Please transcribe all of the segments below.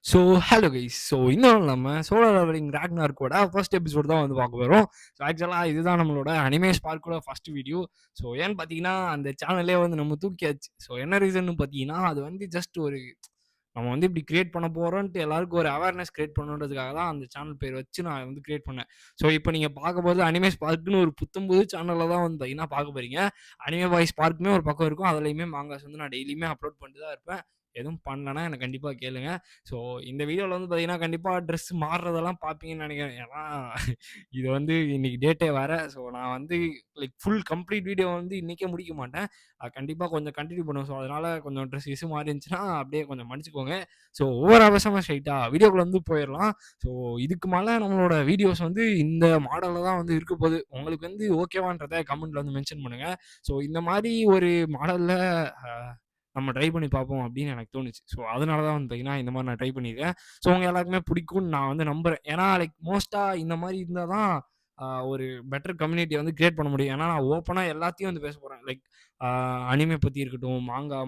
So hello guys. So இன்னும் நம்ம solar levelling ராக்னார்க்கோட first episode தான் வந்து பார்க்க போகிறோம். ஸோ ஆக்சுவலாக இதுதான் நம்மளோட அனிமே ஸ்பார்க்கோட ஃபர்ஸ்ட் வீடியோ. ஸோ ஏன்னு பார்த்தீங்கன்னா அந்த சேனலே வந்து நம்ம தூக்கியாச்சு. ஸோ என்ன ரீசன் பார்த்தீங்கன்னா அது வந்து ஜஸ்ட் ஒரு நம்ம வந்து இப்படி கிரியேட் பண்ண போகிறோன்ட்டு எல்லாருக்கும் ஒரு அவேர்னஸ் கிரியேட் பண்ணணுன்றதுக்காக தான் அந்த சேனல் பேர் வச்சு நான் வந்து கிரியேட் பண்ணேன். ஸோ இப்போ நீங்கள் பார்க்கும்போது அனிமே ஸ்பார்க்குன்னு ஒரு புத்தம்புது சேனலில் தான் வந்து பார்த்தீங்கன்னா பார்க்க போகிறீங்க. அனிமே வாய்ஸ் ஸ்பார்க்குமே ஒரு பக்கம் இருக்கும். அதுலேயுமே மாங்காஸ் வந்து நான் டெய்லியுமே அப்லோட் பண்ணிட்டு தான் இருப்பேன். எதுவும் பண்ணலன்னா எனக்கு கண்டிப்பாக கேளுங்க. ஸோ இந்த வீடியோவில் வந்து பார்த்தீங்கன்னா கண்டிப்பாக ட்ரெஸ் மாறுறதெல்லாம் பார்ப்பீங்கன்னு நினைக்கிறேன். ஏன்னா இது வந்து இன்னைக்கு டேட்டே வேறு. ஸோ நான் வந்து லைக் ஃபுல் கம்ப்ளீட் வீடியோ வந்து இன்றைக்கே முடிக்க மாட்டேன். கண்டிப்பாக கொஞ்சம் கண்டினியூ பண்ணுவோம். ஸோ அதனால் கொஞ்சம் ட்ரெஸ் இஷ்யூ மாறி இருந்துச்சுன்னா அப்படியே கொஞ்சம் மன்னிச்சுக்கோங்க. ஸோ ஒவ்வொரு அவசரமாக ஸ்ட்ரைட்டாக வீடியோக்குள்ள வந்து போயிடலாம். ஸோ இதுக்கு மேலே நம்மளோட வீடியோஸ் வந்து இந்த மாடலில் தான் வந்து இருக்க போகுது. உங்களுக்கு வந்து ஓகேவான்றதை கமெண்ட்டில் வந்து மென்ஷன் பண்ணுங்கள். ஸோ இந்த மாதிரி ஒரு மாடலில் நம்ம ட்ரை பண்ணி பார்ப்போம் அப்படின்னு எனக்கு தோணுச்சு. ஸோ அதனால தான் வந்து பார்த்தீங்கன்னா இந்த மாதிரி நான் ட்ரை பண்ணியிருக்கேன். ஸோ உங்க எல்லாருக்குமே பிடிக்கும்னு நான் வந்து நம்புறேன். ஏன்னா லைக் மோஸ்ட்டாக இந்த மாதிரி இருந்தால் தான் ஒரு பெட்டர் கம்யூனிட்டி வந்து கிரியேட் பண்ண முடியும். ஏன்னா நான் ஓப்பனாக எல்லாத்தையும் வந்து பேச போகிறேன். லைக் அனிமே பற்றி இருக்கட்டும், மாங்கா,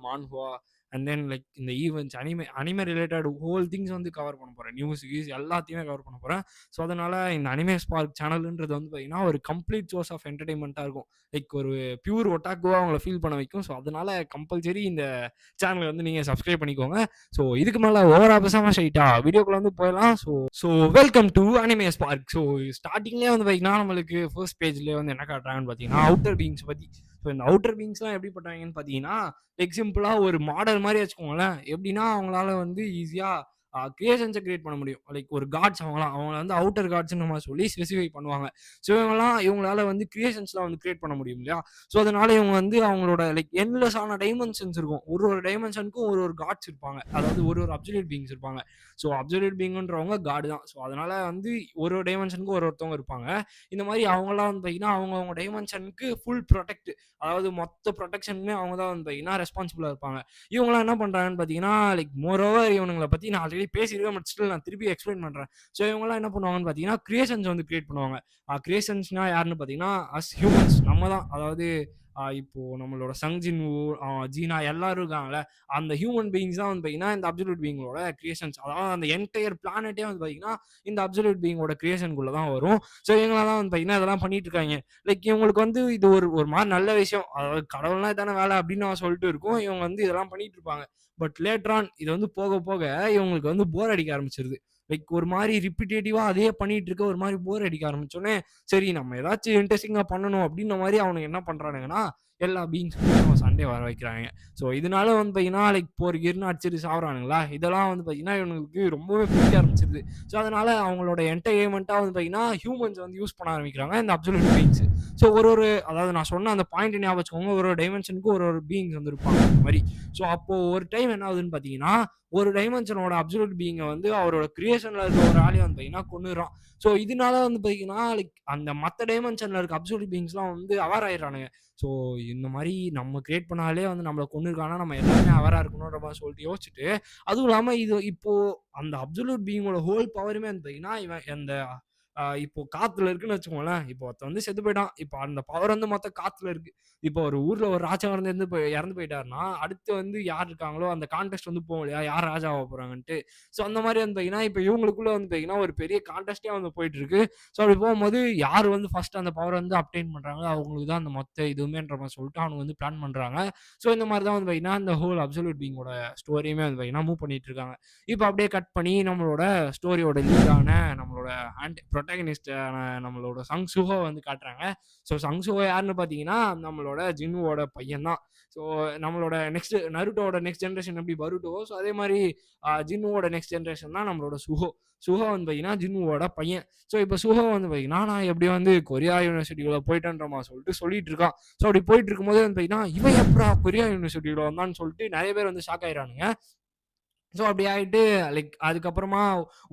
மான்ஹுவா அண்ட் தென் லைக் இந்த events anime related whole things வந்து கவர் பண்ண போகிறேன். நியூஸ் கீஸ் எல்லாத்தையுமே கவர் பண்ண போகிறேன். ஸோ அதனால் இந்த அனிமே ஸ்பார்க் சேனல்ன்றது வந்து பார்த்தீங்கன்னா ஒரு கம்ப்ளீட் சோர்ஸ் ஆஃப் என்டர்டைன்மெண்ட்டாக இருக்கும். லைக் ஒரு பியூர் ஒட்டாக்குவா அவங்கள ஃபீல் பண்ண வைக்கும். ஸோ அதனால கம்பல்சரி இந்த சேனலை வந்து நீங்கள் சப்ஸ்கிரைப் பண்ணிக்கோங்க. ஸோ இதுக்கு மேலே ஓவரா பேசாமல் ஸ்ட்ரைட்டாக வீடியோக்குள்ள வந்து போயிடலாம். So welcome to anime spark. So ஸ்டார்டிங்லேயே வந்து பார்த்தீங்கன்னா நம்மளுக்கு ஃபர்ஸ்ட் பேஜ்லேயே வந்து என்ன காட்டுறாங்கன்னு பார்த்தீங்கன்னா அவுட்டர் பீயிங்ஸ் பற்றி. ஸோ இந்த அவுட்டர் பீயிங்ஸ்லாம் எப்படிப்பட்டவங்கன்னு பார்த்தீங்கன்னா லைக் சிம்பிளாக ஒரு மாடல் மாதிரி வச்சுக்கோங்களேன். எப்படின்னா அவங்களால வந்து ஈஸியாக கிரியேஷன்ஸை கிரியேட் பண்ண முடியும். லைக் ஒரு காட்ஸ் அவங்கள வந்து அவுட்டர் காட்ஸ்ன்னு நம்ம சொல்லி ஸ்பெசிஃபை பண்ணுவாங்க. ஸோ இவங்களால வந்து கிரியேஷன்ஸ்லாம் வந்து கிரியேட் பண்ண முடியும் இல்லையா? ஸோ அதனால இவங்க வந்து அவங்களோட லைக் என்லெஸ்ஸான டைமென்ஷன்ஸ் இருக்கும். ஒரு டைமென்ஷனுக்கும் ஒரு காட்ஸ் இருப்பாங்க. அதாவது ஒரு அப்சல்யூட் பீயிங்ஸ் இருப்பாங்க. ஸோ அப்சல்யூட் பீயிங்ன்றவங்க காட் தான். ஸோ அதனால வந்து ஒரு டைமென்ஷனுக்கு ஒருத்தவங்க இருப்பாங்க. இந்த மாதிரி அவங்களாம் வந்து பார்த்தீங்கன்னா அவங்க டைமென்ஷனுக்கு ஃபுல் ப்ரொடெக்ட், அதாவது மொத்த ப்ரொடெக்ஷனுமே அவங்க தான் வந்து பார்த்தீங்கன்னா ரெஸ்பான்சிபிளாக இருப்பாங்க. இவங்களாம் என்ன பண்ணுறாங்கன்னு பார்த்தீங்கன்னா லைக் மோரோவர் இவனுங்களை பற்றி நான் ஆல்ரெடி பேசியிருக்கேன். பட் ஸ்டில் நான் திருப்பி எக்ஸ்பிளைன் பண்ணுறேன். ஸோ இவங்களாம் என்ன பண்ணுவாங்கன்னு பார்த்தீங்கன்னா கிரியேஷன்ஸ் வந்து கிரியேட் பண்ணுவாங்க. கிரியேஷன்ஸ்னா யாருன்னு பார்த்தீங்கன்னா அஸ் ஹியூமன்ஸ் நம்ம தான். அதாவது இப்போ நம்மளோட சங்ஜின்வு, ஜீனா எல்லாரும் இருக்காங்கல்ல, அந்த ஹியூமன் பீயிங்ஸ் தான் வந்து பார்த்தீங்கன்னா இந்த அப்சல்யூட் பீயிங்களோட கிரியேஷன்ஸ். அதாவது அந்த என்டையர் பிளானட்டே வந்து பார்த்தீங்கன்னா இந்த அப்சல்யூட் பீயிங்கோட கிரியேஷனுக்குள்ள தான் வரும். ஸோ இவங்களாம் தான் வந்து பார்த்தீங்கன்னா இதெல்லாம் பண்ணிட்டு இருக்காங்க. லைக் இவங்களுக்கு வந்து இது ஒரு மாதிரி நல்ல விஷயம். அதாவது கடவுள்னா இதான வேலை அப்படின்னு நான் சொல்லிட்டு இருக்கோம். இவங்க வந்து இதெல்லாம் பண்ணிட்டு இருப்பாங்க. பட் லேட்டர் ஆன் இது வந்து போக போக இவங்களுக்கு வந்து போர் அடிக்க ஆரம்பிச்சிருது. லைக் ஒரு மாதிரி ரிப்பிட்டேட்டிவா அதே பண்ணிட்டு இருக்க ஒரு மாதிரி போர் அடிக்க ஆரம்பிச்சோன்னே, சரி நம்ம ஏதாச்சும் இன்ட்ரெஸ்டிங்கா பண்ணணும் அப்படின்ற மாதிரி அவனுங்க என்ன பண்றானுங்கன்னா எல்லா பீயிங்ஸ்க்கும் சண்டே வர வைக்கிறாங்க. ஸோ இதனால வந்து பார்த்தீங்கன்னா லைக் போர் கீர்னு அடிச்சுட்டு சாவுறானுங்களா, இதெல்லாம் வந்து பார்த்தீங்கன்னா இவனுங்களுக்கு ரொம்பவே பிடிக்க ஆரம்பிச்சிருது. ஸோ அதனால அவங்களோட என்டர்டெயின்மெண்ட்டாக வந்து பார்த்தீங்கன்னா ஹியூமன்ஸ் வந்து யூஸ் பண்ண ஆரம்பிக்கிறாங்க இந்த அப்சல்யூட் பீயிங்ஸ். ஸோ அதாவது நான் சொன்ன அந்த பாயிண்ட் ஞாபகம் வச்சுக்கோங்க. ஒரு டைமென்ஷனுக்கு ஒரு பீயிங்ஸ் வந்து இருப்பாங்க அந்த மாதிரி. ஸோ அப்போ ஒரு டைம் என்ன ஆகுதுன்னு பார்த்தீங்கன்னா ஒரு டைமென்ஷனோட அப்சல்யூட் பீயிங்கை வந்து அவரோட கிரியேஷன்ல இருக்க ஒரு ஆளே வந்து பார்த்தீங்கன்னா கொன்னுறான். ஸோ இதனால வந்து பார்த்தீங்கன்னா லைக் அந்த மற்ற டைமென்ஷன்ல இருக்க அப்சல்யூட் பீயிங்ஸ்லாம் வந்து அவேர் ஆயிடுறானுங்க. ஸோ இந்த மாதிரி நம்ம கிரியேட் பண்ணாலே வந்து நம்மளை கொன்னுருக்கானா நம்ம எல்லாருமே அவரா இருக்கணும்ன்ற மாதிரி சொல்லிட்டு யோசிச்சுட்டு, அதுவும் இல்லாமல் இது இப்போ அந்த அப்சல்யூட் பீயிங்கோட ஹோல் பவருமே வந்து பார்த்தீங்கன்னா இவன் அந்த இப்போ காத்துல இருக்குன்னு வச்சுக்கோங்களேன். இப்போ ஒருத்தன் வந்து செத்து போயிட்டான். இப்போ அந்த பவர் வந்து மொத்தம் காத்துல இருக்கு. இப்போ ஒரு ஊர்ல ஒரு ராஜா இறந்து போயிட்டாருன்னா, அடுத்து வந்து யார் இருக்காங்களோ அந்த கான்டெஸ்ட் வந்து போகும் இல்லையா? யார் ராஜா ஆக போறாங்கன்ட்டு. ஸோ அந்த மாதிரி வந்து பார்த்தீங்கன்னா, இப்போ இவங்களுக்குள்ள வந்து பார்த்தீங்கன்னா, ஒரு பெரிய கான்டெஸ்ட்டே வந்து போயிட்டு இருக்கு. ஸோ அப்படி போகும்போது யார் வந்து ஃபர்ஸ்ட் அந்த பவர் வந்து அப்டெயின் பண்றாங்களோ, அவங்களுக்கு தான் அந்த மொத்த இதுவுமேன்ற மாதிரி சொல்லிட்டு அவனுங்க வந்து பிளான் பண்றாங்க. ஸோ இந்த மாதிரி தான் வந்து பார்த்தீங்கன்னா, இந்த ஹோல் அப்சல்யூட் பீயிங்கோட ஸ்டோரியுமே வந்து பார்த்தீங்கன்னா மூவ் பண்ணிட்டு இருக்காங்க. இப்போ அப்படியே கட் பண்ணி நம்மளோட ஸ்டோரியோட லீடான நம்மளோட புரோட்டகனிஸ்டான நம்மளோட சங் சுஹோ வந்து காட்டுறாங்க. ஸோ சங் சுஹோ யாருன்னு பார்த்தீங்கன்னா நம்மளோட ஜின்னுவோட பையன் தான். ஸோ நம்மளோட நெக்ஸ்ட் நருட்டோட நெக்ஸ்ட் ஜென்ரேஷன் எப்படி பருட்டோ, ஸோ அதே மாதிரி ஜின்னுவோட நெக்ஸ்ட் ஜென்ரேஷன் தான் நம்மளோட சுஹோ. சுஹோ வந்து பார்த்தீங்கன்னா ஜின்னுவோட பையன். ஸோ இப்போ சுஹோ வந்து பார்த்தீங்கன்னா நான் எப்படி வந்து கொரியா யூனிவர்சிட்டிக்குள்ள போயிட்டேன்றமா சொல்லிட்டு இருக்கான். ஸோ அப்படி போயிட்டு இருக்கும்போது வந்து பார்த்தீங்கன்னா இவன் எப்படா கொரியா யூனிவர்சிட்டிக்குள்ள வந்தான்னு சொல்லிட்டு நிறைய பேர் வந்து ஷாக் ஆயிடுறானுங்க. ஸோ அப்படி ஆயிட்டு லைக் அதுக்கப்புறமா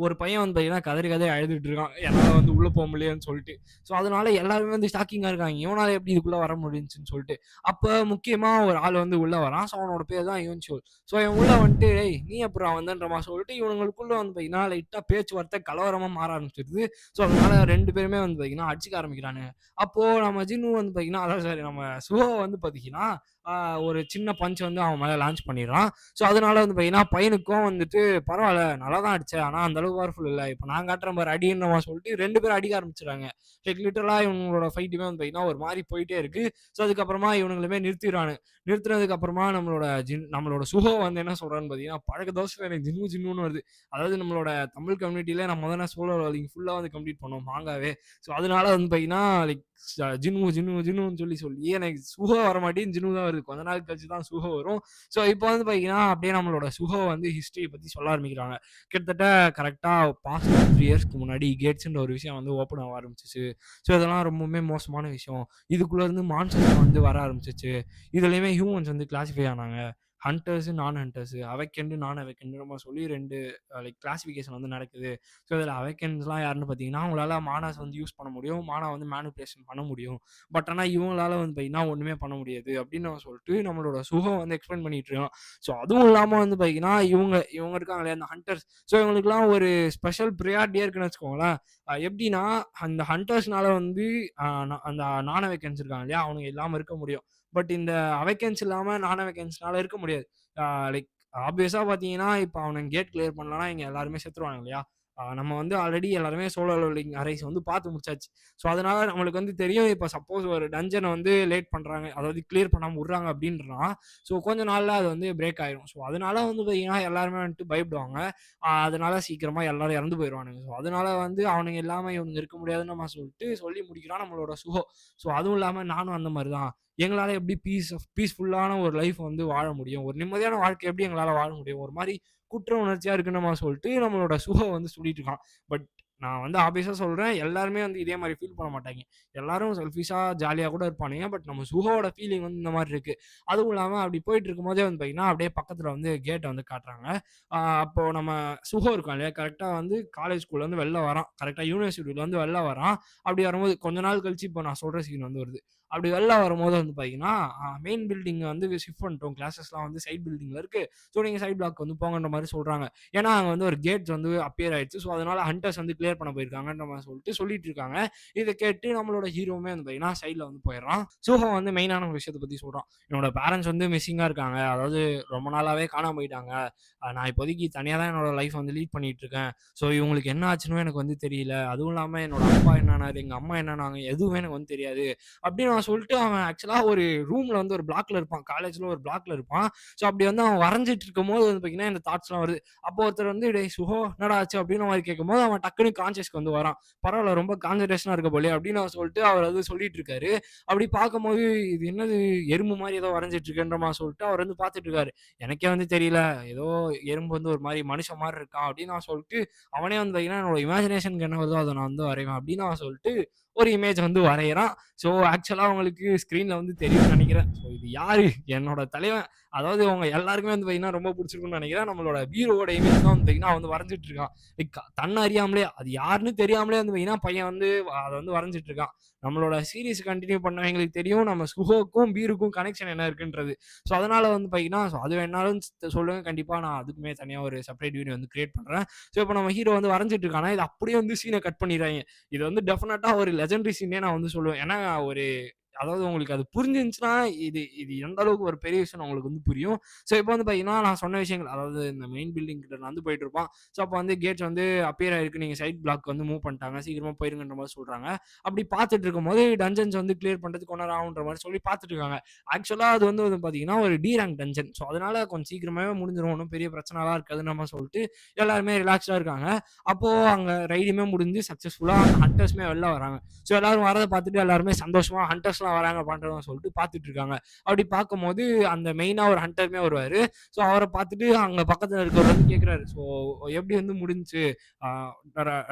ஒரு பையன் வந்து பார்த்தீங்கன்னா கதறி அழுதுட்டு இருக்கான். என்னால் வந்து உள்ளே போக முடியலன்னு சொல்லிட்டு. ஸோ அதனால எல்லாருமே வந்து ஷாக்கிங்காக இருக்காங்க. இவனால் எப்படி இதுக்குள்ளே வர முடிஞ்சுன்னு சொல்லிட்டு. அப்போ முக்கியமாக ஒரு ஆள் வந்து உள்ளே வரான். ஸோ அவனோட பேர் தான் யுன்சோல். ஸோ இவன் உள்ளே வந்துட்டு ஏய் நீ அப்புறம் வந்தன்ற மாதிரி சொல்லிட்டு இவனுங்களுக்குள்ளே வந்து பார்த்தீங்கன்னா லைட்டாக பேச்சுவார்த்தை கலவரமாக மாற ஆரம்பிச்சிருது. ஸோ அதனால ரெண்டு பேருமே வந்து பார்த்தீங்கன்னா அடிச்சுக்க ஆரம்பிக்கிறானுங்க. அப்போது நம்ம ஜின்னு வந்து பார்த்தீங்கன்னா அதான் சாரி நம்ம சுஹோ வந்து பார்த்தீங்கன்னா ஆ ஒரு சின்ன பஞ்ச் வந்து அவன் மேல லான்ச் பண்ணிடுறான். ஸோ அதனால வந்து பார்த்தீங்கன்னா, பையனுக்கும் வந்துட்டு பரவால்ல நல்லா தான் அடிச்ச. ஆனா அந்த அளவுக்கு பவர்ஃபுல் இல்ல. இப்ப நான் காட்டுறேன் பாரு அடின்னு சொல்லிட்டு 2 பேரும் அடிக்க ஆரம்பிச்சுடுறாங்க. லைக் லிட்டரலா இவங்களோட ஃபைட்டுமே வந்து பார்த்தீங்கன்னா, ஒரு மாரி போயிட்டே இருக்கு. ஸோ அதுக்கப்புறமா இவனுங்களுமே நிறுத்திடுறானுங்க. நிறுத்துனதுக்கு அப்புறமா நம்மளோட சுகோ வந்து என்ன சொல்றான்னு பார்த்தீங்கன்னா, பழக்க தோசையில எனக்கு ஜின்னுன்னு வருது. அதாவது நம்மளோட தமிழ் கம்யூனிட்டில நம்ம தானே சோலோ லெவலிங் ஃபுல்லா வந்து கம்ப்ளீட் பண்ணோம் மாங்காவே. ஸோ அதனால வந்து பார்த்தீங்கன்னா, லைக் ஜின்னு சொல்லி எனக்கு சுகோ வரமாட்டேங்குது. ஜின்னு தான் வருது. கொஞ்ச நாள் கழிச்சு தான் சுகோ வரும். ஸோ இப்போ வந்து பார்த்தீங்கன்னா, அப்படியே நம்மளோட சுகோ வந்து ஹிஸ்டரிய பத்தி சொல்ல ஆரம்பிக்கிறாங்க. கிட்டத்தட்ட கரெக்ட்டா பாஸ்ட் 3 இயர்ஸ்க்கு முன்னாடி கேட்ஸ்ன்ற ஒரு விஷயம் வந்து ஓப்பன் ஆக ஆரம்பிச்சுச்சு. ஸோ இதெல்லாம் ரொம்பவுமே மோசமான விஷயம். இதுக்குள்ள இருந்து மான்ஸ்டர்ஸ் வந்து வர ஆரம்பிச்சுச்சு. இதுலயுமே ஹியூமன்ஸ் வந்து கிளாசிஃபை ஆனாங்க. ஹண்டர்ஸ், நான் ஹண்டர்ஸ், அவேக்கன்டு, நான் அவேக்கன்டு நம்ம சொல்லி 2 லைக் கிளாசிஃபிகேஷன் வந்து நடக்குது. ஸோ இதில அவேக்கன்ஸ்லாம் யாருன்னு பார்த்தீங்கன்னா, அவங்களால மானாஸ் வந்து யூஸ் பண்ண முடியும். மானா வந்து மேனிபுலேஷன் பண்ண முடியும். பட் ஆனா இவங்களால வந்து பார்த்தீங்கன்னா, ஒண்ணுமே பண்ண முடியாது அப்படின்னு நம்ம சொல்லிட்டு நம்மளோட சுகம் வந்து எக்ஸ்பிளைன் பண்ணிட்டு இருக்கோம். ஸோ அதுவும் இல்லாம வந்து பார்த்தீங்கன்னா, இவங்க இருக்காங்க இல்லையா, அந்த ஹண்டர்ஸ். ஸோ இவங்களுக்கெல்லாம் ஒரு ஸ்பெஷல் ப்ரியாரிட்டியே இருக்குன்னு வச்சுக்கோங்களேன். எப்படின்னா, அந்த ஹண்டர்ஸ்னால வந்து அந்த நான் அவேக்கன்ஸ் இருக்காங்க இல்லையா, அவனுங்க இல்லாம இருக்க முடியும். பட் இந்த அவேக்கன்ஸ் இல்லாம நான் அவேக்கன்ஸ்னால இருக்க முடியாது. ஆ லைக் ஆப்வியஸா பார்த்தீங்கன்னா, இப்ப அவனுங்க கேட் கிளியர் பண்ணலனா இங்க எல்லாருமே செத்துருவாங்க இல்லையா? நம்ம வந்து ஆல்ரெடி எல்லாருமே சோலோ லெவலிங் அரேஸ் வந்து பார்த்து முடிச்சாச்சு. ஸோ அதனால நம்மளுக்கு வந்து தெரியும். இப்ப சப்போஸ் ஒரு டஞ்சன வந்து லேட் பண்றாங்க. அதாவது கிளியர் பண்ணாம விடுறாங்க அப்படின்றனா, ஸோ கொஞ்ச நாள்ல அது வந்து பிரேக் ஆயிரும். ஸோ அதனால வந்து பார்த்தீங்கன்னா, எல்லாருமே வந்துட்டு பயப்படுவாங்க. அதனால சீக்கிரமா எல்லாரும் இறந்து போயிருவானுங்க. ஸோ அதனால வந்து அவனுங்க இல்லாம இவனுங்க இருக்க முடியாதுன்னு நம்ம சொல்லிட்டு சொல்லி முடிக்கிறான் நம்மளோட சுகோ. ஸோ அதுவும் இல்லாம நானும் அந்த மாரி தான். எங்களால எப்படி பீஸ்ஃபுல்லான ஒரு லைஃப் வந்து வாழ முடியும்? ஒரு நிம்மதியான வாழ்க்கை எப்படி எங்களால வாழ முடியும்? ஒரு மாரி குற்ற உணர்ச்சியா இருக்குன்னு நம்ம சொல்லிட்டு நம்மளோட சுகோ வந்து சொல்லிட்டு இருக்கான். பட் நான் வந்து ஆப்வியஸா சொல்றேன். எல்லாருமே வந்து இதே மாரி ஃபீல் பண்ண மாட்டாய்ங்க. எல்லாரும் செல்ஃபிஷா ஜாலியா கூட இருப்பானுங்க. பட் நம்ம சுகோவோட ஃபீலிங் வந்து இந்த மாரி இருக்கு. அதுவும் இல்லாம அப்படி போயிட்டு இருக்கும்போதே வந்து பார்த்தீங்கன்னா, அப்படியே பக்கத்துல வந்து கேட்ட வந்து காட்டுறாங்க. அப்போ நம்ம சுகோ இருக்கான் இல்லையா? கரெக்ட்டா வந்து காலேஜ்குள்ளருந்து வெளில வரான். கரெக்ட்டா யூனிவர்சிட்டில வந்து வெளில வரான். அப்படி வரும்போது கொஞ்ச நாள் கழிச்சு இப்போ நான் சொல்ற சீன் வந்து வருது. அப்படி வெளில வரும்போது வந்து பார்த்தீங்கன்னா, மெயின் பில்டிங் வந்து ஷிஃப்ட் பண்ணிட்டோம். கிளாஸஸ்லாம் வந்து சைட் பில்டிங்ல இருக்கு. ஸோ நீங்க சைட் பிளாக் வந்து போங்கன்ற மாரி சொல்றாங்க. ஏன்னா, அங்க வந்து ஒரு கேட்ஸ் வந்து அப்பியர் ஆயிடுச்சு. ஸோ அதனால ஹண்டர்ஸ் வந்து கிளியர் பண்ண போயிருக்காங்கன்ற மாரி சொல்லிட்டு இருக்காங்க. இத கேட்டு நம்மளோட ஹீரோவுமே வந்து பார்த்தீங்கன்னா, சைட்ல வந்து போயிடுறான். சூஹோ வந்து மெயினான ஒரு விஷயத்த பத்தி சொல்றான். என்னோட பேரன்ட்ஸ் வந்து மிஸ்ஸிங்கா இருக்காங்க. அதாவது ரொம்ப நாளாவே காணாம போயிட்டாங்க. நான் இப்போதைக்கு தனியா தான் என்னோட லைஃப் வந்து லீட் பண்ணிட்டு இருக்கேன். ஸோ இவங்களுக்கு என்ன ஆச்சுன்னும் எனக்கு வந்து தெரியல. அதுவும் இல்லாம என்னோட அப்பா என்னானாரு, எங்க அம்மா என்னானாங்க எதுவுமே எனக்கு வந்து தெரியாது. அப்படின்னு அவன் சொல்லிட்டு அவன் ஆக்சுவலா ஒரு ரூம்ல வந்து ஒரு பிளாக்ல இருப்பான். காலேஜ்ல ஒரு பிளாக்ல இருப்பான். ஸோ அப்படி வந்து அவன் வரைஞ்சிட்டு இருக்கும்போது வந்து பார்த்தீங்கன்னா, இந்த தாட்ஸ்லாம் வருது. அப்போ ஒருத்தர் வந்து "டேய் சுகோ என்னடா ஆச்சு?" அப்படின்னு மாரி கேட்கும்போது அவன் டக்குனு கான்ஷியஸ்க்கு வந்து வரான். பரவால்ல ரொம்ப கான்சன்ட்ரேஷனா இருக்க போலயே அப்படின்னு அவர் சொல்லிட்டு அவர் வந்து சொல்லிட்டு இருக்காரு. அப்படி பார்க்கும்போது இது என்னது எறும்பு மாரி ஏதோ வரைஞ்சிட்டு இருக்கேன்ற மாரி சொல்லிட்டு அவர் வந்து பார்த்துட்டு இருக்காரு. எனக்கே வந்து தெரியல. ஏதோ எறும்பு வந்து ஒரு மாரி மனுஷன் மாரி இருக்கான் அப்படின்னு நான் சொல்லிட்டு, அவனே வந்து பார்த்தீங்கன்னா, என்னோட இமேஜினேஷனுக்கு என்ன வருதோ அத நான் வந்து வரைவேன் அப்படின்னு அவன் சொல்லிட்டு, ஒரு இமேஜ் வந்து வரையறான். ஸோ ஆக்சுவலா உங்களுக்கு ஸ்க்ரீன்ல வந்து தெரியும்னு நெனைக்கிறேன். ஸோ இது யாரு? என்னோட தலைவன். அதாவது உங்க எல்லாருக்குமே வந்து பார்த்தீங்கன்னா, ரொம்ப புடிச்சிருக்கும்னு நெனைக்கிறேன். நம்மளோட ஹீரோவோட இமேஜ் தான் வந்து பார்த்தீங்கன்னா, அவன் வந்து வரைஞ்சிட்டு இருக்கான். லைக் தன்ன அறியாமலே, அது யாருன்னு தெரியாமலே வந்து பார்த்தீங்கன்னா, பையன் வந்து அத வந்து வரைஞ்சிட்டு இருக்கான். நம்மளோட சீரிஸ் கன்டின்யூ பண்ணவங்களுக்கு தெரியும். நம்ம சுகோக்கும், பீருக்கும் கனெக்ஷன் என்ன இருக்குன்றது. ஸோ அதனால வந்து பார்த்தீங்கன்னா, ஸோ அது வேணாலும் சொல்லுங்க. கண்டிப்பா நான் அதுக்குமே தனியா ஒரு செப்பரேட் வீடியோ வந்து கிரியேட் பண்றேன். ஸோ இப்ப நம்ம ஹீரோ வந்து வரைஞ்சிட்டு இருக்கானா, இது அப்படியே வந்து சீன கட் பண்ணிறாய்ங்க. இது வந்து டெஃபினட்டா ஒரு லெஜெண்டரி சீன்னே நான் வந்து சொல்லுவேன். ஏன்னா ஒரு அதாவது உங்களுக்கு அது புரிஞ்சிருந்துச்சுன்னா, இது இது எந்த அளவுக்கு ஒரு பெரிய விஷயம்னு உங்களுக்கு வந்து புரியும். ஸோ இப்போ வந்து பார்த்தீங்கன்னா, நான் சொன்ன விஷயங்கள் அதாவது இந்த மெயின் பில்டிங் கிட்ட நடந்து போயிட்டு இருப்பான். ஸோ அப்போ வந்து கேட்ஸ் வந்து அப்பியர் ஆயிருக்கு. நீங்க சைட் பிளாக் வந்து மூவ் பண்ணிட்டாங்க. சீக்கிரமா போயிருங்கன்ற மாரி சொல்றாங்க. அப்படி பார்த்துட்டு இருக்கும்போது டஞ்சன்ஸ் வந்து கிளியர் பண்றதுக்கு 1 ஹவர் ஆகுன்ற மாரி சொல்லி பார்த்துட்டு இருக்காங்க. ஆக்சுவலா அது வந்து பார்த்தீங்கன்னா, ஒரு டி ரேங்க் டஞ்சன். ஸோ அதனால கொஞ்சம் சீக்கிரமாவே முடிஞ்சிரும். ஒண்ணும் பெரிய பிரச்சனைலாம் இருக்காதுன்னு நம்ம சொல்லிட்டு எல்லாருமே ரிலாக்ஸ்டா இருக்காங்க. அப்போ அங்க ரைடுமே முடிஞ்சு சக்சஸ்ஃபுல்லா ஹண்டர்ஸ்மே வெளில வராங்க. ஸோ எல்லாரும் வரத பார்த்துட்டு எல்லாருமே சந்தோஷமா ஹண்டர்ஸ்லாம் வராங்க பண்றவங்க சொல்லிட்டு பார்த்துட்டு இருக்காங்க. அப்படி பார்க்கும்போது அந்த மெயினா ஒரு ஹண்டருமே வருவாரு. ஸோ அவர பார்த்துட்டு அங்க பக்கத்துல இருக்கிறவர் வந்து கேட்கிறாரு. ஸோ எப்படி வந்து முடிஞ்சுச்சு? ஆ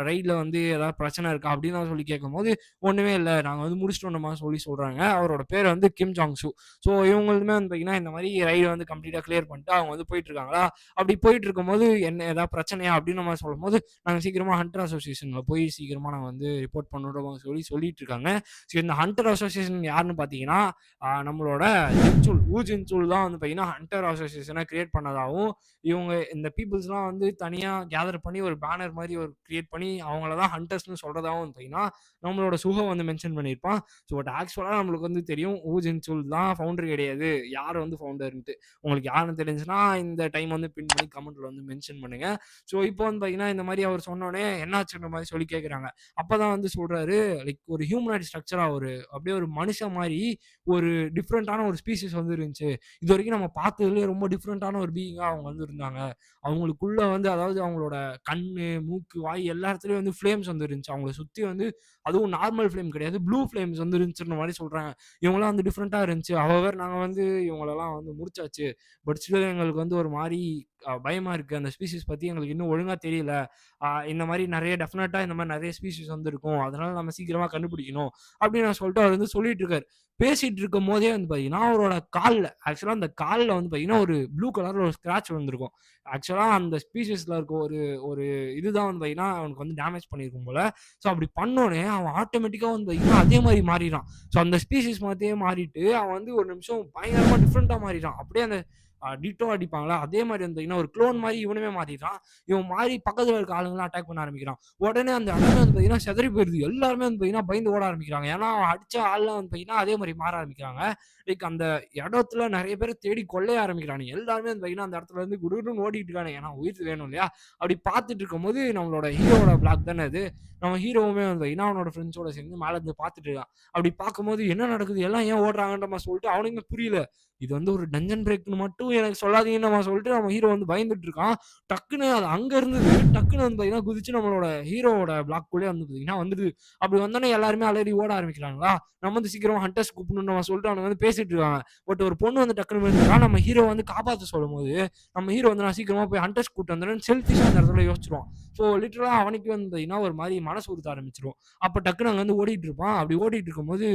ரைட்ல வந்து ஏதாவது பிரச்சனை இருக்கா? அப்படின்னு சொல்லி கேட்கும்போது, ஒண்ணுமே இல்ல. நாங்க வந்து முடிச்சுட்டோம்மா சொல்லி சொல்றாங்க. அவரோட பேர் வந்து கிம் ஜாங் சூ. ஸோ இவங்களுமே வந்து பார்த்தீங்கன்னா, இந்த மாரி ரைடு வந்து கம்ப்ளீட்டா கிளியர் பண்ணிட்டு அவங்க வந்து போயிட்டு இருக்காங்களா? அப்படி போயிட்டு இருக்கும்போது, என்ன ஏதாவது பிரச்சனையா? அப்படின்னு நம்ம சொல்லும்போது, நாங்க சீக்கிரமா ஹண்டர் அசோசியேஷன்ல போய் சீக்கிரமா நாங்க வந்து ரிப்போர்ட் பண்ணுறோம் சொல்லிட்டு இருக்காங்க. ஸோ இந்த ஹண்டர் அசோசியேஷன் யாருன்னு பார்த்தீங்கன்னா, நம்மளோட ஜின்சூல், ஜின்சூல் தான் வந்து பார்த்தீங்கன்னா ஹண்டர் அசோசியேஷன கிரியேட் பண்ணதாவும், இவங்க இந்த பீப்பிள்ஸ்லாம் வந்து தனியா கேதர் பண்ணி ஒரு பேனர் மாரி ஒரு கிரியேட் பண்ணி அவங்கள தான் ஹண்டர்ஸ்ன்னு சொல்றதாவும் வந்து பார்த்தீங்கன்னா, நம்மளோட சுஹோ வந்து மென்ஷன் பண்ணியிருப்பான். ஸோ பட் ஆக்சுவலா நம்மளுக்கு வந்து தெரியும் ஜின்சூல் தான் ஃபவுண்டர் கிடையாது. யார் வந்து ஃபவுண்டர்ன்ட்டு. உங்களுக்கு யாருன்னு தெரிஞ்சுச்சுன்னா, இந்த டைம் வந்து பின் பண்ணி கமெண்ட்ல வந்து மென்ஷன் பண்ணுங்க. ஸோ இப்போ வந்து பார்த்தீங்கன்னா, இந்த மாரி அவர் சொன்னோனே என்னாச்சுன்ற மாரி சொல்லி கேட்குறாங்க. அப்பதான் வந்து சொல்றாரு, லைக் ஒரு ஹியூமனாய்ட் ஸ்ட்ரக்சரா அப்படியே ஒரு மனுஷன் மாரி ஒரு டிஃபரண்டான ஒரு ஸ்பீசிஸ் வந்து இருந்துச்சு. இதுவரைக்கும் நம்ம பார்த்ததுலயே ரொம்ப டிஃபரண்டான ஒரு பீயிங்கா அவங்க வந்து இருந்தாங்க. அவங்களுக்குள்ள வந்து அதாவது அவங்களோட கண்ணு, மூக்கு, வாய் எல்லா இடத்துலயும் வந்து ஃப்ளேம்ஸ் வந்து இருந்துச்சு. அவங்கள சுத்தி வந்து அதுவும் நார்மல் ஃப்ளேம் கிடையாது. ப்ளூ ஃப்ளேம்ஸ் வந்து இருந்துச்சுன்ற மாரி சொல்றாங்க. இவங்கலாம் வந்து டிஃபரண்டா இருந்துச்சு. நாங்க வந்து இவங்களலாம் வந்து முடிச்சாச்சு. பட் ஸ்டில் எங்களுக்கு வந்து ஒரு மாரி பயமா இருக்கு. அந்த ஸ்பீஷிஸ் பத்தி எங்களுக்கு இன்னும் ஒழுங்கா தெரியல. இந்த மாரி நெறைய டெஃபினட்டா இந்த மாரி நெறைய ஸ்பீஷிஸ் வந்து இருக்கும். அதனால நம்ம சீக்கிரமா கண்டுபிடிக்கணும். அப்படின்னு நான் சொல்லிட்டு அவர் வந்து சொல்லிட்டு இருக்காரு. பேசிட்டு இருக்கும்போதே வந்து பார்த்தீங்கன்னா, அவரோட ஆக்சுவலா அந்த கால்ல வந்து பார்த்தீங்கன்னா, ஒரு ப்ளூ கலர்ல ஒரு ஸ்க்ராட்ச் வந்திருக்கும். ஆக்சுவலா அந்த ஸ்பீஷிஸ்ல இருக்க ஒரு ஒரு இதுதான் வந்து பார்த்தீங்கன்னா, அவனுக்கு வந்து டேமேஜ் பண்ணியிருக்கும் போல. ஸோ அப்படி பண்ணோனே, அவன் ஆட்டோமேட்டிக்கா வந்து பார்த்தீங்கன்னா, அதே மாரி மாறிறான். ஸோ அந்த ஸ்பீஷிஸ் மாதிரியே மாறிட்டு, அவன் வந்து ஒரு நிமிஷம் பயங்கரமா டிஃபரண்டா மாறிறான். அப்படியே அந்த டிட்டோ அடிப்பாங்கல்ல, அதே மாரி வந்து பார்த்தீங்கன்னா, ஒரு குளோன் மாரி இவனுமே மாறிறான். இவன் மாறி பக்கத்துல இருக்க ஆளுங்கலாம் அட்டாக் பண்ண ஆரம்பிக்கிறான். உடனே அந்த இடமே வந்து பார்த்தீங்கன்னா, சிதறி போயிருது. எல்லாருமே வந்து பார்த்தீங்கன்னா, பயந்து ஓட ஆரம்பிக்கிறாங்க. ஏன்னா, அவன் அடிச்ச ஆள்லாம் வந்து பார்த்தீங்கன்னா, அதே மாரி மாற ஆரம்பிக்கிறாங்க. லைக் அந்த இடத்துல நெறைய பேர தேடி கொல்லைய ஆரம்பிக்கிறானுங்க. எல்லாருமே வந்து பார்த்தீங்கன்னா, அந்த இடத்துல இருந்து குடுகுடுன்னு ஓடிட்டு இருக்கானுங்க. ஏன்னா, உயிர் வேணும் இல்லையா? அப்படி பார்த்துட்டு இருக்கும்போது, நம்மளோட ஹீரோவோட பிளாக் தானே அது. நம்ம ஹீரோவுமே வந்து பார்த்தீங்கன்னா, அவனோட ஃப்ரெண்ட்ஸோட சேர்ந்து மேல இருந்து பார்த்துட்டு இருக்கான். அப்படி பார்க்கும்போது, என்ன நடக்குது? எல்லாம் ஏன் ஓடுறாங்கன்ற மாரி சொல்லிட்டு அவனுக்குமே புரியல. இது வந்து ஒரு டஞ்சன் பிரேக்ன்னு மட்டும் எனக்கு சொல்லாதீங்கன்னு நம்ம சொல்லிட்டு நம்ம ஹீரோ வந்து பயந்துட்டு இருக்கான். டக்குன்னு அது அங்க இருந்தது. டக்குன்னு வந்து பார்த்தீங்கன்னா, குதிச்சு நம்மளோட ஹீரோவோட பிளாக்குள்ளயே வந்து பார்த்தீங்கன்னா வந்துடுது. அப்படி வந்தோனே எல்லாருமே அலறி ஓட ஆரம்பிக்கிறாங்களா, நம்ம வந்து சீக்கிரமா ஹண்டர்ஸ் கூப்பிடணும்னு நம்ம சொல்லிட்டு அவனுங்க வந்து பேசிட்டு இருக்காங்க. பட் ஒரு பொண்ணு வந்து டக்குன்னு விழுந்துட்டா. நம்ம ஹீரோ வந்து காப்பாத்த சொல்லும்போது, நம்ம ஹீரோ வந்து நான் சீக்கிரமா போய் ஹண்டர்ஸ் கூட்டிட்டு வந்துடுறேன்னு செல்ஃபிஷா அந்த இடத்துல யோசிச்சுருவான். ஸோ லிட்டரலா அவனுக்கு வந்து பார்த்தீங்கன்னா, ஒரு மாரி மனசு உறுத்த ஆரம்பிச்சுரும். அப்ப டக்குன்னு அங்க வந்து ஓடிட்டு இருப்பான். அப்படி ஓடிட்டு இருக்கும்போது,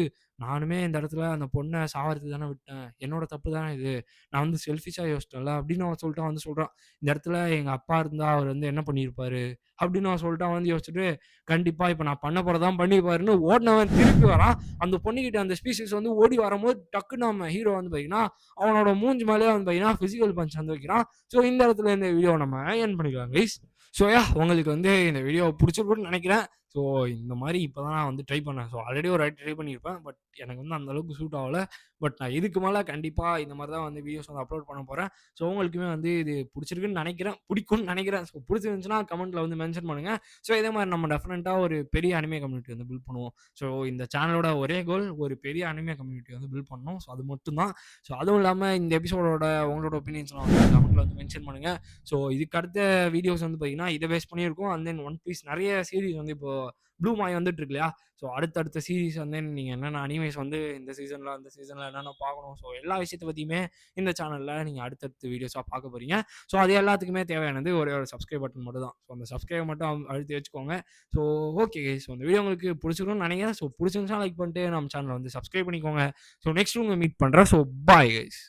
நானுமே இந்த இடத்துல அந்த பொண்ண சாவறதுக்கு தானே விட்டேன். என்னோட தப்பு தானே இது. நான் வந்து செல்ஃபிஷா யோசிச்சிட்டேன்ல அப்படின்னு அவன் சொல்லிட்டு அவன் வந்து சொல்றான். இந்த இடத்துல எங்க அப்பா இருந்தா அவர் வந்து என்ன பண்ணியிருப்பாரு? அப்படின்னு அவன் சொல்லிட்டு அவன் வந்து யோசிச்சுட்டு, கண்டிப்பா இப்ப நான் பண்ண போறதான் பண்ணிருப்பாருன்னு ஓடுனவன் திருப்பி வரான். அந்த பொண்ணுகிட்ட அந்த ஸ்பீஷிஸ் வந்து ஓடி வரும்போது டக்குன்னு நம்ம ஹீரோ வந்து பார்த்தீங்கன்னா, அவனோட மூஞ்சி மேலயே வந்து பார்த்தீங்கன்னா, பிசிக்கல் பஞ்ச் வந்து வைக்கிறான். ஸோ இந்த இடத்துல இந்த வீடியோவ நம்ம எண்ட் பண்ணிக்கலாம் கைஸ். ஸோ உங்களுக்கு வந்து இந்த வீடியோ புடிச்சிருக்கும்னு நெனைக்கிறேன். ஸோ இந்த மாரி இப்ப தான் நான் வந்து ட்ரை பண்ணேன். ஸோ ஆல்ரெடி ஒரு வாட்டி ட்ரை பண்ணியிருப்பேன். பட் எனக்கு வந்து அந்த அளவுக்கு சூட் ஆவல. பட் நான் இதுக்கு மேல கண்டிப்பா இந்த மாரி தான் வந்து வீடியோஸ் வந்து அப்லோட் பண்ண போறேன். ஸோ உங்களுக்குமே வந்து இது புடிச்சிருக்குன்னு நெனைக்கிறேன். புடிக்கும்னு நெனைக்கிறேன். ஸோ புடிச்சிருந்துச்சுன்னா கமெண்ட்ல வந்து மென்ஷன் பண்ணுங்க. ஸோ இதே மாரி நம்ம டெஃபினட்டா ஒரு பெரிய அனிமே கம்யூனிட்டி வந்து பில்ட் பண்ணுவோம். ஸோ இந்த சேனலோட ஒரே கோல் ஒரு பெரிய அனிமே கம்யூனிட்டி வந்து பில்ட் பண்ணணும். ஸோ அது மட்டும் தான். ஸோ அதுவும் இல்லாம இந்த எபிசோடோட உங்களோட ஒப்பீனியன்ஸ்லாம் வந்து கமெண்ட்ல வந்து மென்ஷன் பண்ணுங்க. ஸோ இதுக்கு அடுத்த வீடியோஸ் வந்து பார்த்தீங்கன்னா, இத பேஸ் பண்ணியிருக்கோம். அண்ட் தென் ஒன் பீஸ் நெறைய சீரிஸ் வந்து இப்போ ப்ளூ மாய் வந்துட்டு இருக்கு இல்லையா? ஸோ அடுத்தடுத்த சீரிஸ் வந்து நீங்க என்னென்ன அனிமேஸ் வந்து இந்த சீசன்ல, அந்த சீசன்ல என்னென்ன பார்க்கணும். ஸோ எல்லா விஷயத்த பத்தியுமே இந்த சேனல்ல நீங்க அடுத்தடுத்த வீடியோஸா பார்க்க போறீங்க. ஸோ அது எல்லாத்துக்குமே தேவையானது ஒரே ஒரு சப்ஸ்கிரைப் பட்டன் மட்டும் தான். ஸோ அந்த சப்ஸ்கிரைப் மட்டும் அழுத்தி வச்சுக்கோங்க. So okay guys. ஸோ இந்த வீடியோ உங்களுக்கு புடிச்சிருக்கும்னு நெனைக்கிறேன். ஸோ புடிச்சிருந்துச்சுனா லைக் பண்ணிட்டு நம்ம சேனல வந்து சப்ஸ்கிரைப் பண்ணிக்கோங்க. ஸோ நெக்ஸ்ட் உங்கள மீட் பண்றேன். So bye guys.